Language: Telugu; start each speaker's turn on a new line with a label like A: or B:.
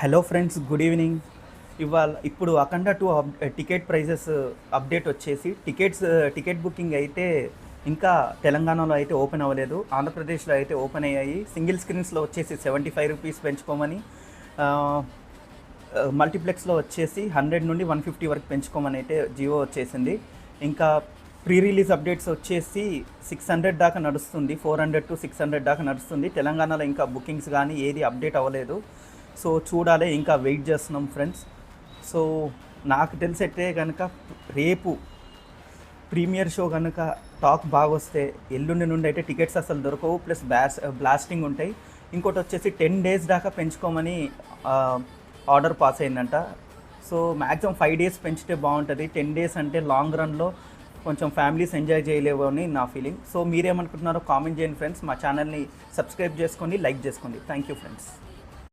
A: Hello friends, good evening. ఇప్పుడు అఖండ 2 టికెట్ ప్రైజెస్ అప్డేట్ వచ్చేసి టికెట్ బుకింగ్ అయితే ఇంకా తెలంగాణలో అయితే ఓపెన్ అవ్వలేదు. ఆంధ్రప్రదేశ్లో అయితే ఓపెన్ అయ్యాయి. సింగిల్ స్క్రీన్స్లో వచ్చేసి 75 రూపీస్ పెంచుకోమని, మల్టీప్లెక్స్లో వచ్చేసి 100 నుండి 150 వరకు పెంచుకోమని అయితే జియో వచ్చేసింది. ఇంకా ప్రీ రిలీజ్ అప్డేట్స్ వచ్చేసి 600 దాకా నడుస్తుంది. 400 to 600 దాకా నడుస్తుంది. తెలంగాణలో ఇంకా బుకింగ్స్ కానీ ఏది అప్డేట్ అవ్వలేదు. సో చూడాలి, ఇంకా వెయిట్ చేస్తున్నాం ఫ్రెండ్స్. సో నాకు తెలిసైతే కనుక రేపు ప్రీమియర్ షో కనుక టాక్ బాగా వస్తే ఎల్లుండి నుండి అయితే టికెట్స్ అసలు దొరకవు, ప్లస్ బ్లాస్టింగ్ ఉంటాయి. ఇంకోటి వచ్చేసి 10 days దాకా పెంచుకోమని ఆర్డర్ పాస్ అయిందంట. సో మ్యాక్సిమం 5 days పెంచితే బాగుంటుంది. 10 days అంటే లాంగ్ రన్లో కొంచెం ఫ్యామిలీస్ ఎంజాయ్ చేయలేవు అని నా ఫీలింగ్. సో మీరేమనుకుంటున్నారో కామెంట్ చేయండి ఫ్రెండ్స్. మా ఛానల్ని సబ్స్క్రైబ్ చేసుకొని లైక్ చేసుకోండి. Thank you friends.